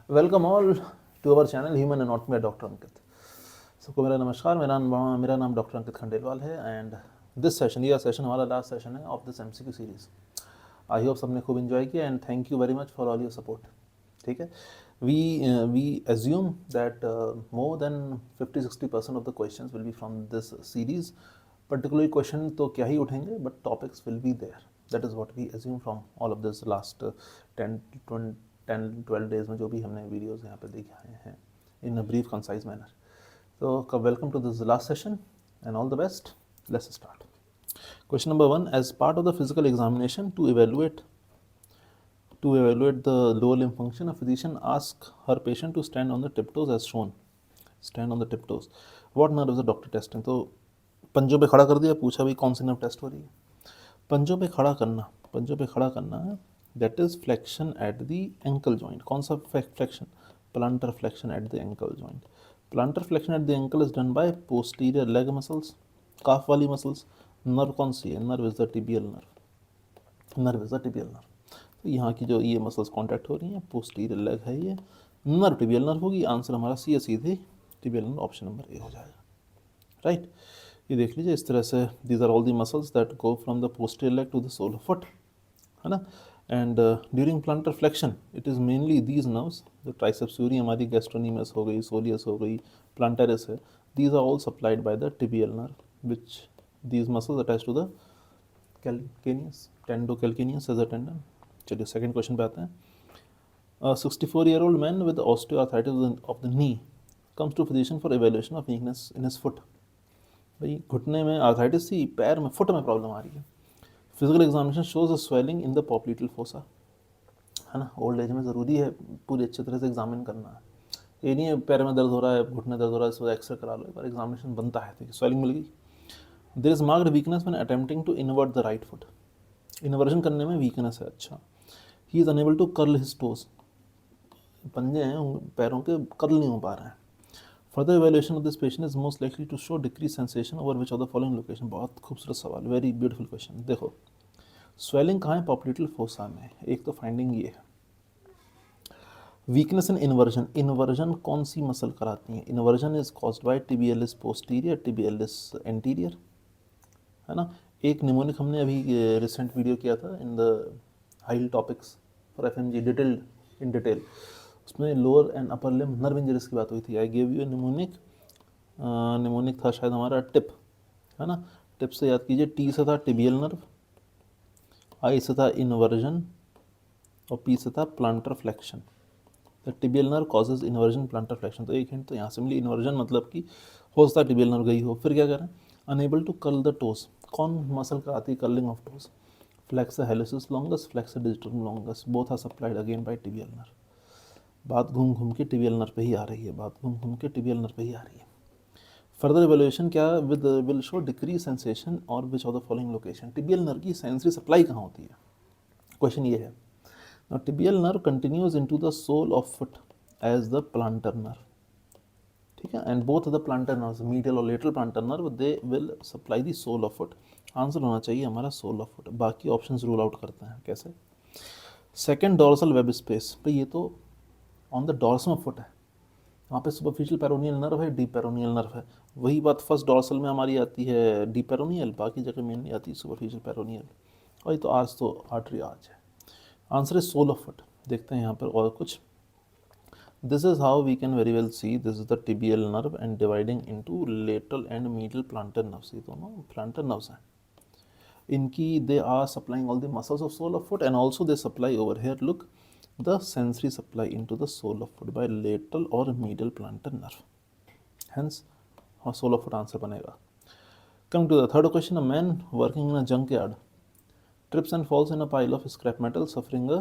Welcome all to our channel human anatomy by doctor Ankit. सबको मेरा नमस्कार। मेरा नाम डॉक्टर अंकित खंडेलवाल है एंड दिस सेशन, यह सेशन हमारा लास्ट सेशन है of this MCQ series. I hope सबने खूब इन्जॉय किया and thank you very much for all your support. ठीक है, we assume that more than 50-60% of the questions will be from this series. Particularly question तो क्या ही उठेंगे but topics will be there. That is what we assume from all of this last 10-12 days में जो भी हमने videos यहाँ पे दिखाए हैं in a brief concise manner. तो welcome to this last session and all the best. Let's start. Question number 1, as part of the physical examination to evaluate the lower limb function, a physician asks her patient to stand on the tiptoes as shown. Stand on the tiptoes. What nerve is the doctor testing? तो पंजों पे खड़ा कर दिया, पूछा भी कौन सी nerve test हो रही है। पंजों पे खड़ा करना है, that is flexion at the ankle joint. कौन सा flexion? Plantar flexion at the ankle joint. Plantar flexion at the ankle is done by posterior leg muscles, calf वाली मसल्स। नर्व कौन सी है? Nerve is the tibial nerve. तो यहाँ की जो ये मसल्स कॉन्टैक्ट हो रही हैं, पोस्टीरियर लेग है ये, नर्व टिबियल नर्व होगी। आंसर हमारा सी है, सीधे tibial nerve, option number A हो जाएगा। राइट, ये देख लीजिए इस तरह से, these are all the muscles that go from the posterior leg to the sole of foot, है ना। And during plantar flexion it is mainly these nerves, जो ट्राइसेप्स यूरी हमारी गैस्ट्रोनीमस हो गई, सोलियस हो गई, प्लांटरिस है, these are all supplied by the tibial nerve which these muscles attach to the calcaneus, tendocalcaneus as a tendon. चलिए second question पे आते हैं। 64-year-old man with osteoarthritis of the knee comes to physician for evaluation of weakness in his foot. भाई घुटने में arthritis थी, पैर में, फुट में प्रॉब्लम आ रही है। Physical examination shows a swelling in the popliteal fossa, है ना। ओल्ड एज में ज़रूरी है पूरी अच्छी तरह से एग्जामिन करना है। ये नहीं है पैर में दर्द हो रहा है, घुटने दर्द हो रहा है, इसको एक्सरे करा लो, एक बार एग्जामिनेशन बनता है। देखिए स्वेलिंग मिल गई। There is marked weakness when attempting to invert the right foot, inversion करने में वीकनेस है। अच्छा, he is unable to curl his toes, पंजे हैं पैरों के, कर्ल नहीं हो पा रहे हैं। Further evaluation of this patient is most likely to show decrease sensation over which of the following location. बहुत खूबसूरत सवाल, वेरी ब्यूटीफुल क्वेश्चन। देखो स्वेलिंग कहाँ है? पॉप्लिटल फोसा में। एक तो फाइंडिंग ये है। वीकनेस इन इन्वर्जन, इन्वर्जन कौन सी मसल कराती है? Inversion is caused by tibialis posterior, tibialis anterior, है ना। एक निमोनिक हमने अभी रिसेंट वीडियो किया था in the high topics for FMG detailed in detail, उसमें lower and upper limb nerve injuries की बात हुई थी। I gave you mnemonic, mnemonic था शायद हमारा टिप, है ना। टिप से याद कीजिए, टी से था टिबियल नर्व, आई से था इन्वर्जन और पी से था planter flexion. The tibial nerve causes inversion planter flexion. तो एक हिंट तो यहाँ से मिली, इन्वर्जन मतलब कि हो सकता है टिबियल नर्व गई हो। फिर क्या करें? Unable to curl the toes, कौन मसल कराती है curling of toes? Flexor hallucis longus, flexor digitorum longus, both are supplied again by tibial nerve. बात घूम घूम के टिबियल नर्व पे ही आ रही है, बात घूम घूम के टिबियल नर्व पे ही आ रही है। फर्दर इवेल्युएशन क्या विल शो डिक्रीज सेंसेशन और विच of the following location. Tibial nerve की सेंसरी सप्लाई कहाँ होती है? क्वेश्चन ये है। Now tibial nerve continues into the sole of foot as the plantar nerve, ठीक है। and both of the plantar nerves, medial और lateral plantar nerve, they will supply the sole of foot. Answer होना चाहिए हमारा sole of foot। बाकी options rule out करते हैं। कैसे? सेकेंड डॉर्सल वेब स्पेस, भाई ये तो on the dorsum of foot है, वहाँ पे सुपरफिशियल पेरोनियल नर्व है, डीप पेरोनियल नर्व है। वही बात फर्स्ट डॉर्सल में हमारी आती है डीप पेरोनियल, बाकी जगह में नहीं आती सुपरफिशियल पेरोनियल। वही तो आज तो आर्टरी आज है। Answer is sole of foot. देखते हैं यहाँ पर और कुछ। This is how we can very well see, this is the tibial nerve and dividing into lateral and medial plantar nerves. ये दोनों प्लांटर नर्व्स हैं। इनकी they are supplying all the muscles of sole of foot and also they supply over here, look, the sensory supply into the sole of foot by lateral और medial plantar nerve. Hence sole of foot answer बनेगा। Coming to the third question, a man working in a junkyard trips and falls in a pile of scrap metal suffering a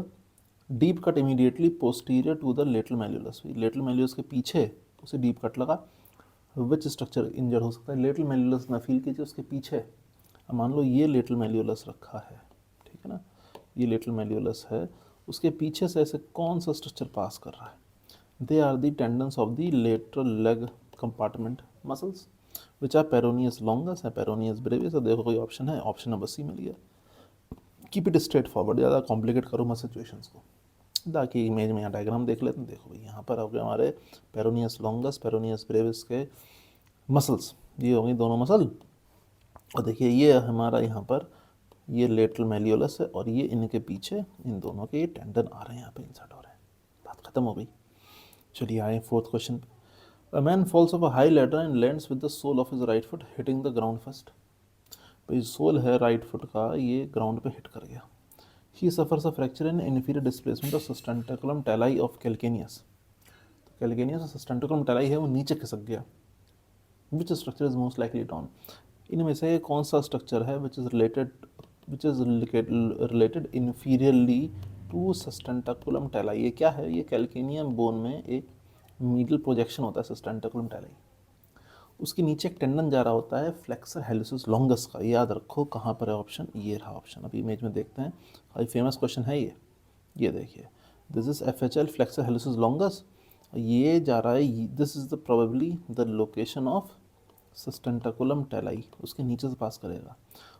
deep cut immediately posterior to the lateral malleolus। lateral malleolus के पीछे उसे deep cut लगा। which structure injured हो सकता है? lateral malleolus ना feel कीजिए, उसके पीछे। अब मान लो ये lateral malleolus रखा है, ठीक है ना, ये lateral malleolus है, उसके पीछे से ऐसे कौन सा स्ट्रक्चर पास कर रहा है? they are the tendons of the lateral leg compartment muscles which are peroneus longus and peroneus brevis। देखो कोई ऑप्शन है, ऑप्शन नंबर सी मिल गया। कीप इट स्ट्रेट फॉरवर्ड, ज़्यादा कॉम्प्लिकेट करो मत सिचुएशंस को। ताकि इमेज में यहाँ डायग्राम देख लेते हैं। देखो भाई यहाँ पर हो गए हमारे पेरोनियस लॉन्गस, पेरोनियस ब्रेविस के मसल्स, ये होंगी दोनों मसल। और देखिए ये हमारा यहाँ पर ये लेटरल मेलियोलस है और ये इनके पीछे इन दोनों के ये टेंडन आ रहे हैं, यहाँ पे इंसर्ट हो रहे हैं। बात खत्म हो गई। चलिए आए फोर्थ क्वेश्चन पे। A man falls off a high ladder and lands with the sole of his right foot hitting the ground first. भाई सोल है राइट फुट का, ये ग्राउंड पे हिट कर गया। He suffers a fracture in inferior displacement of sustentaculum tali of calcaneus. तो calcaneus और सस्टेंटिकुलम टैलाई है वो नीचे खिसक गया। Which structure is most likely down. इनमें से कौन सा स्ट्रक्चर है which is related inferiorly to sustentaculum tali. ये क्या है, ये कैल्केनियम बोन में एक मीडियल प्रोजेक्शन होता है सस्टेंटिकुलम टैलाई, उसके नीचे एक टेंडन जा रहा होता है फ्लेक्सर हेलिसिस लॉन्गस का। याद रखो कहाँ पर है ऑप्शन, ये रहा ऑप्शन। अभी इमेज में देखते हैं, काफ़ी फेमस क्वेश्चन है ये देखिए, this is FHL flexor hallucis longus, ये जा रहा है, this is the probably the location of sustentaculum tali, उसके नीचे से पास करेगा।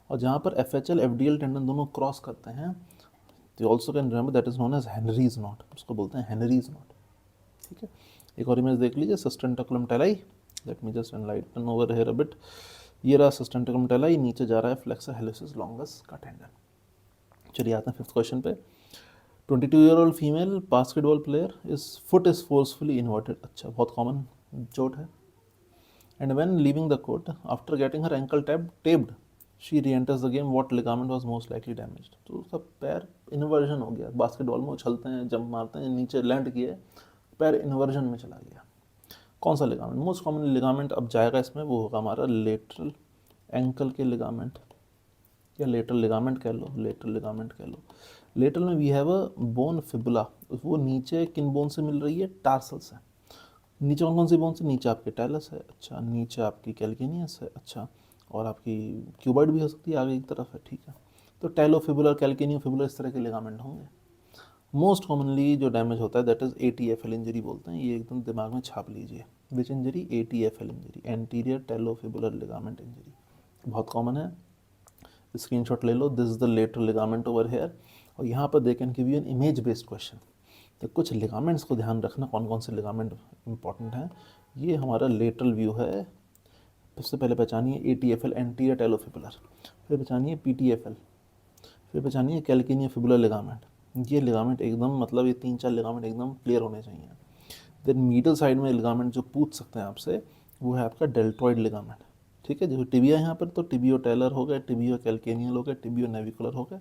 और जहाँ पर FHL FDL टेंडन दोनों क्रॉस करते हैं, तो also can remember that is known as Henry's knot, उसको बोलते हैं हेनरीज नॉट। ठीक है, एक और इमेज देख लीजिए, sustentaculum tali, let me just enlighten over here a bit. ये रहा सस्टेंटिकुलम टैलाई, नीचे जा रहा है फ्लेक्सर हेलिसिस लॉन्गस का टेंडन। चलिए आते हैं फिफ्थ क्वेश्चन पे। 22-year-old female basketball player is foot is forcefully inverted. अच्छा, बहुत कॉमन चोट है। And when leaving the court after getting her ankle taped she reenters the game, what ligament was most likely damaged. तो उसका पैर inversion हो गया, basketball में उछलते हैं, जंप मारते हैं, नीचे लैंड किए, पैर इन्वर्जन में चला गया। कौन सा लिगामेंट मोस्ट कॉमन लिगामेंट अब जाएगा इसमें, वो होगा हमारा लेटरल एंकल के लिगामेंट, या लेटरल लिगामेंट कह लो, लेटरल लिगामेंट कह लो। लेटरल में we have a bone fibula, वो नीचे किन बोन से मिल रही है, टार्सल से। नीचे कौन कौन सी बोन से, नीचे आपके टैलस है, अच्छा, नीचे आपकी कैल्केनियस है, अच्छा, और आपकी क्यूबॉइड भी हो सकती है आगे की तरफ है, ठीक है। तो टैलोफिबुलर, कैल्केनियोफिबुलर, इस तरह के लिगामेंट होंगे। मोस्ट कॉमनली जो डैमेज होता है दैट इज ATFL इंजरी बोलते हैं, ये एकदम दिमाग में छाप लीजिए। Which injury, ATFL injury, anterior talofibular ligament injury, बहुत कॉमन है। स्क्रीनशॉट ले लो, this is the lateral ligament over here. और यहाँ पर they can give you an image based question, तो कुछ लिगामेंट्स को ध्यान रखना, कौन कौन से लिगामेंट इंपॉर्टेंट हैं। ये हमारा लेटरल व्यू है, सबसे पहले पहचानिए ATFL एंटीरियर टैलोफिबुलर, फिर पहचानिए PTFL, फिर पहचानिए कैल्केनियोफिबुलर लिगामेंट। ये लिगामेंट एकदम, मतलब ये 3-4 लिगामेंट एकदम क्लियर होने चाहिए। देन मिडल साइड में लिगामेंट जो पूछ सकते हैं आपसे, वो है आपका डेल्टॉइड लिगामेंट। ठीक है, जो टिबिया यहाँ पर, तो टिबियो टेलर हो गए, टिबियो कैल्केनियल हो गए, टिबियो नेविकुलर हो गए,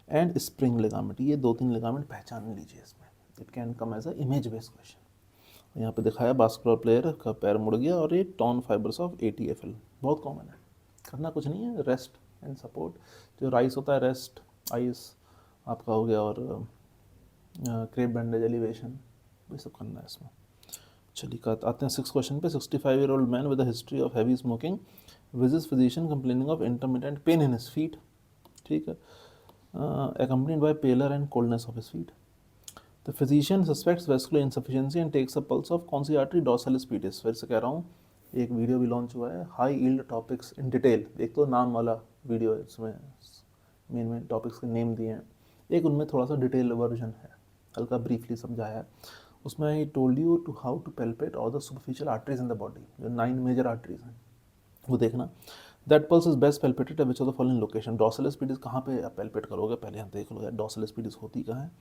एंड स्प्रिंग लिगामेंट। ये 2-3 लिगामेंट पहचान लीजिए इसमें, it can come as a image based question. यहाँ पे दिखाया बास्केटबॉल प्लेयर का पैर मुड़ गया, और ये टॉन फाइबर्स ऑफ ATFL, बहुत कॉमन है। करना कुछ नहीं है, रेस्ट एंड सपोर्ट, जो राइस होता है रेस्ट, आइस आपका हो गया, और क्रेप बैंडेज, एलिवेशन, ये सब करना है इसमें। चलिए आते हैं सिक्स क्वेश्चन पे। 65-year-old man with a history of heavy smoking visits physician complaining of intermittent pain in his feet. ठीक है, accompanied by pallor and coldness of his feet. The physician suspects vascular insufficiency and takes a pulse of कौन सी artery, डॉर्सालिस पीडिस। फिर से कह रहा हूँ, एक video भी लॉन्च हुआ है, high yield topics in detail, एक तो नाम वाला वीडियो है, इसमें मेन टॉपिक्स के नेम दिए हैं, एक उनमें थोड़ा सा डिटेल वर्जन है, हल्का ब्रीफली समझाया है। उसमें I told you too how to palpate all the superficial arteries in the body, जो 9 मेजर आर्टरीज हैं, वो देखना। That pulse is best palpated which of the following location. Dorsalis pedis कहाँ पे आप पेल्पेट करोगे, पहले यहाँ देख लो यार, डॉर्सालिस पीडिस होती कहाँ है।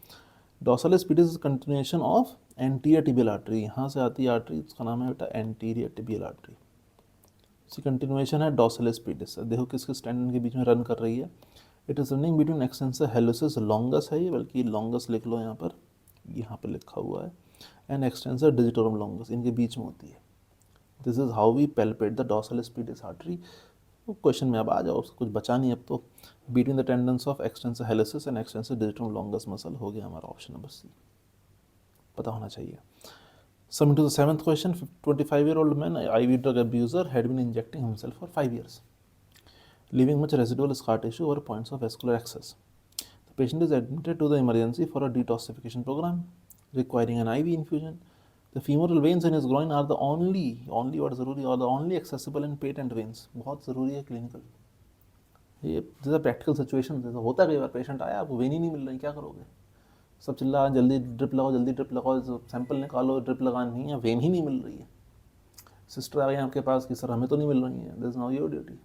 Dorsalis pedis is continuation of anterior tibial artery, यहाँ से आती है आर्टरी, उसका नाम है बेटा एंटीरियर टिबियल आर्टरी, इसकी कंटिन्यूएशन है डॉर्सालिस पीडिस। देखो किसके स्टैंड के बीच में रन कर रही है, it is running between extensor hallucis longus है ये, बल्कि लॉन्गस लिख लो यहाँ पर लिखा हुआ है, एंड एक्सटेंसर डिजिटोरम लॉन्गस, इनके बीच में होती है। This is how we palpate the dorsalis pedis artery. Question में अब आ जाओ, कुछ बचा नहीं अब तो। Between the tendons of extensor hallucis and extensor digitorum longus muscle हो गया हमारा ऑप्शन नंबर सी, पता होना चाहिए। Coming to the seventh question, 25-year-old man, IV drug abuser, had been injecting himself for 5 years, leaving much residual scar tissue over points of vascular access. The patient is admitted to the emergency for a detoxification program, requiring an IV infusion. The femoral veins in his groin are the only what ज़रूरी, और the only accessible and patent veins, बहुत ज़रूरी है clinical. ये जैसा practical situation जैसा होता है, कई बार पेशेंट आया, आपको वेन ही नहीं मिल रही, क्या करोगे, सब चिल्ला रहे हैं, जल्दी ड्रिप लगाओ, जल्दी ड्रिप लगाओ, सैंपल निकालो, ड्रिप लगानी नहीं है, वेन ही नहीं मिल रही है। सिस्टर आ गई आपके पास कि सर हमें तो नहीं मिल रही है, this is now your duty,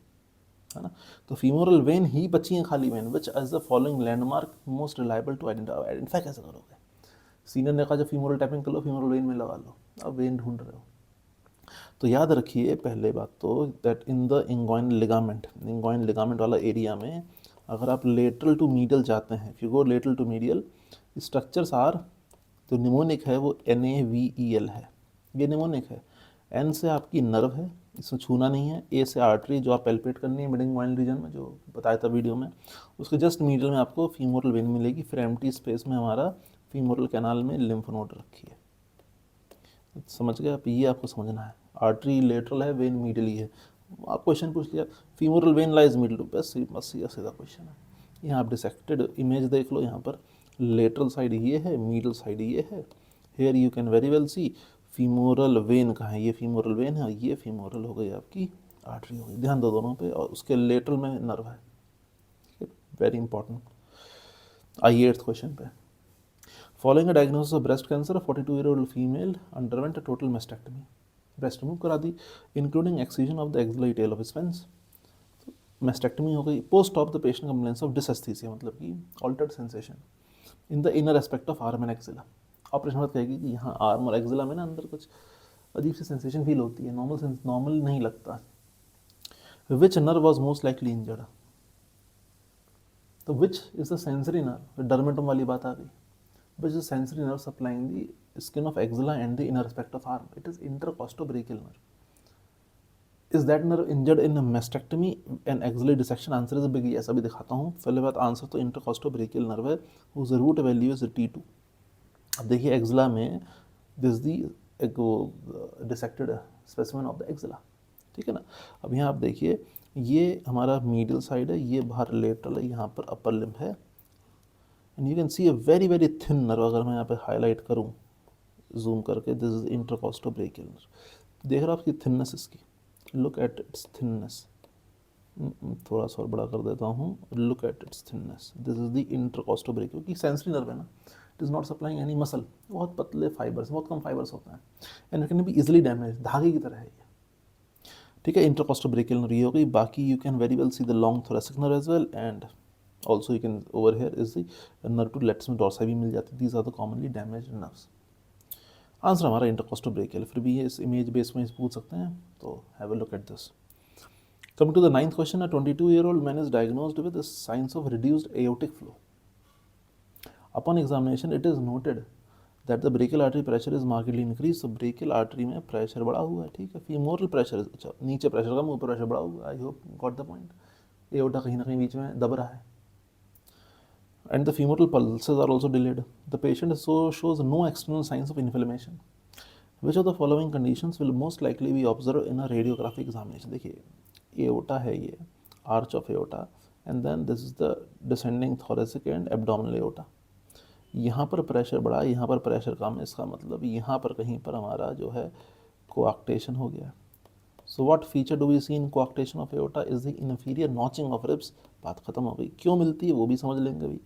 है ना। तो फीमोरल वेन ही बची हैं खाली vein, which as the following landmark most reliable to identify कैसे करोगे। सीनियर ने कहा जब फीमोरल टैपिंग कर लो, फीमोरल वेन में लगा लो, अब वेन ढूंढ रहे हो। तो याद रखिए पहले बात तो that in the inguinal ligament वाला एरिया में अगर आप लेटरल टू मीडियल जाते हैं, if you go lateral to medial, structures are, जो निमोनिक है वो NAVEL है, ये निमोनिक है। N से आपकी नर्व है, इसमें छूना नहीं है। A से आर्टरी जो आप पेल्पेट करनी है मिड इंगॉइनल रीजन में, जो बताया था वीडियो में, उसके जस्ट मीडियल में आपको फीमोरल वेन मिलेगी। फिर एम्प्टी स्पेस में हमारा फीमोरल कैनाल में लिम्फ नोड रखी है। समझ गए आप, ये आपको समझना है। आर्टरी लेटरल है, वेन मीडियल ही है। आप क्वेश्चन पूछ लिया फीमोरल वेन लाइज मिडिल, बस सीधा क्वेश्चन है। यहाँ आप डिसेक्टेड इमेज देख लो, यहाँ पर लेटरल साइड ये है, मिडिल साइड ये है। Here you can very well see femoral vein कहाँ है, ये फीमोरल वेन है, ये फीमोरल हो गई आपकी आर्टरी हो गई। ध्यान दो दोनों पे, और उसके लेटरल में नर्व है। Very important. आइए 8th क्वेश्चन पे। Following a diagnosis of breast cancer, 42-year-old female underwent a total mastectomy, breast remove करा दी, including excision of the axillary tail of Spence. Mastectomy हो गई। Post of the patient complains of dysesthesia, मतलब कि altered sensation in the inner aspect of arm and axilla. Operation बाद कहेगी कि यहाँ आर्म और एक्सिला में ना अंदर कुछ अजीब सी सेंसेशन फील होती है, नॉर्मल नहीं लगता। Which nerve was most likely injured, तो which is the sensory nerve, dermatome वाली बात आ गई। Which is sensory nerve supplying the skin of axilla and the inner aspect of arm, it is intercostobrachial nerve. Is that nerve injured in mastectomy and axillary dissection, answer is big yes. अभी दिखाता हूँ। पहले बात answer तो इंटरकॉस्टोब्रेकियल nerve है, उस root value is T2। अब देखिए एक्सिला में दिस दी एक dissected specimen of the axilla, ठीक है ना। अब यहाँ आप देखिए ये हमारा मीडियल साइड है, ये बाहर लेटरल है, यहाँ पर अपर लिम्ब है, and you can see a very very thin nerve. अगर मैं यहाँ पे हाईलाइट करूँ जूम करके, दिस इज इंटरकॉस्टोब्रेकियल नर्व। देख रहे हो आपकी थिननेस इसकी, लुक एट इट्स थिननेस। थोड़ा सा और बड़ा कर देता हूँ, look at its thinness, this is the intercostobrachial, क्योंकि सेंसरी नर्व है ना, it is not supplying any muscle, बहुत पतले फाइबर्स, बहुत कम फाइबर्स होते हैं, and it can be easily damage, धागे की तरह है ये, ठीक है। इंटरकॉस्टोब्रेकियल नर्व ये हो गई। बाकी you can very well see the long thoracic nerve as well, and also you can over here is the nerve to latissimus dorsi भी मिल जाती है। These are the commonly damaged nerves. Answer हमारा intercostobrachial. फिर भी ये इस image base में पूछ सकते हैं, तो have a look at this. Coming to the 9th question, a 22-year-old man is diagnosed with the signs of reduced aortic flow. Upon examination, it is noted that the brachial artery pressure is markedly increased. So brachial artery में pressure बढ़ा हुआ है, ठीक है। femoral pressure, अच्छा नीचे pressure कम, ऊपर pressure बढ़ा हुआ है। I hope got the point. aorta कहीं ना कहीं बीच में दब रहा है, and the femoral pulses are also delayed. The patient shows no external signs of inflammation. Which of the following conditions will most likely be observed in a radiographic examination? देखिए aorta है ये, arch of aorta, and then this is the descending thoracic and abdominal aorta. यहाँ पर pressure बढ़ा, यहाँ पर pressure कम, इसका मतलब यहाँ पर कहीं पर हमारा जो है कोआक्टेशन हो गया। So what feature do we see in coarctation of aorta is the inferior notching of ribs. बात खत्म हो गई। क्यों मिलती है वो भी समझ लेंगे अभी।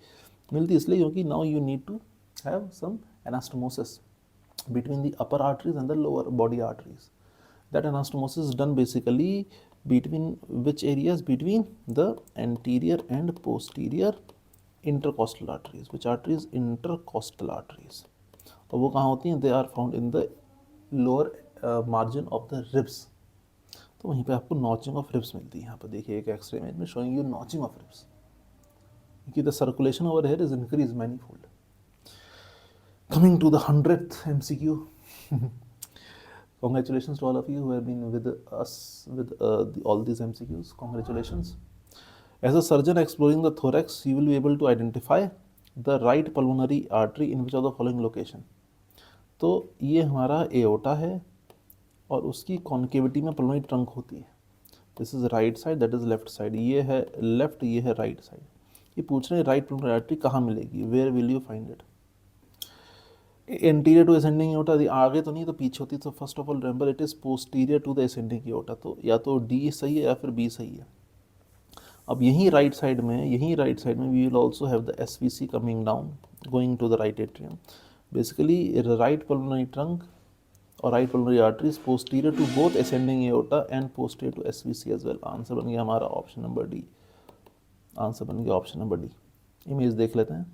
मिलती इसलिए क्योंकि now you need to have some anastomosis between the upper arteries and the lower body arteries. That anastomosis is done basically between which areas? Between the anterior and posterior intercostal arteries. Which arteries? Intercostal arteries. और वो कहाँ होती हैं? They are found in the lower margin of the ribs. तो वहीं पे आपको notching of ribs मिलती है। यहाँ पर देखिए एक एक्सरे इमेज में showing you notching of ribs, क्योंकि the circulation over here is increased manifold. Coming to the 100th MCQ. Congratulations to all of you who have been with us with all these MCQs. Congratulations. As a surgeon exploring the thorax, you will be able to identify the right pulmonary artery in which of the following location. तो ये हमारा aorta है और उसकी concavity में pulmonary trunk होती है। This is right side, that is left side. ये है लेफ्ट, ये है राइट साइड। ये पूछ रहे हैं राइट पल्मोनरी आर्टरी कहाँ मिलेगी, where will you find it. Anterior to ascending aorta, आगे तो नहीं तो पीछे होती। तो first of all remember it is posterior to the ascending aorta. तो या तो डी सही है या फिर बी सही है। अब यहीं राइट साइड में we will also have the SVC coming down, going to the right atrium. Basically, the right pulmonary trunk or right pulmonary artery is posterior to both ascending aorta and posterior to SVC as well. Answer बन गया हमारा option number D. Answer बन गया option number D. Image देख लेते हैं.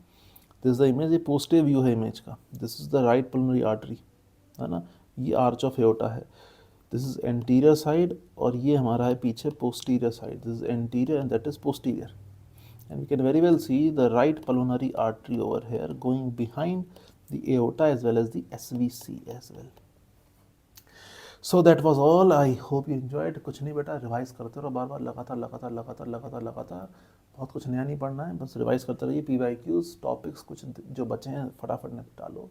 This is the image, ये positive view है इमेज का. This is the right pulmonary artery, है ना. ये आर्च ऑफ एओर्टा है. दिस इज एंटीरियर साइड और ये हमारा है पीछे posterior side. This is anterior and that is posterior. And we can very well see the right pulmonary artery over here going behind the aorta as well as the SVC as well. So that was all. I hope you enjoyed. कुछ नहीं बेटा, revise करते रहो बार बार, लगातार लगातार लगातार लगातार लगातार. बहुत कुछ नया नहीं पढ़ना है, बस रिवाइज करते रहिए. PYQs टॉपिक्स कुछ जो बचे हैं फटाफट निपटा लो.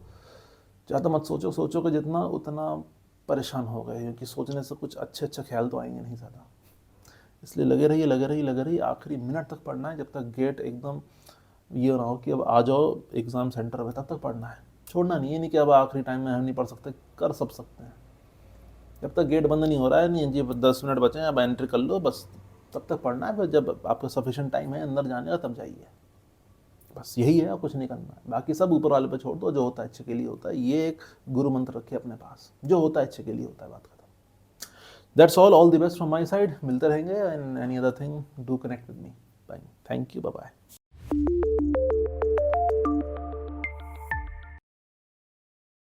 ज़्यादा मत सोचो, सोचोगे जितना उतना परेशान हो गए, क्योंकि सोचने से कुछ अच्छे अच्छे ख्याल तो आएंगे नहीं ज़्यादा. इसलिए लगे रहिए लगे रहिए लगे रहिए. आखिरी मिनट तक पढ़ना है, जब तक गेट एकदम ये ना हो कि अब आ जाओ एग्ज़ाम सेंटर में, तब तक पढ़ना है. छोड़ना नहीं है, नहीं कि अब आखिरी टाइम में हम नहीं पढ़ सकते. कर सब सकते हैं. जब तक गेट बंद नहीं हो रहा है, नहीं जी 10 मिनट बचे हैं अब एंट्री कर लो, बस तब तक पढ़ना है. फिर जब आपका सफिशिएंट टाइम है अंदर जाने का तब जाइए. बस यही है, और कुछ नहीं करना है. बाकी सब ऊपर वाले पे छोड़ दो. जो होता है अच्छे के लिए होता है. ये एक गुरु मंत्र रखिए अपने पास, जो होता है अच्छे के लिए होता है. बात खत्म. That's all the best from my side. मिलते रहेंगे. and any other thing, do connect with me. Bye. Thank you. Bye bye.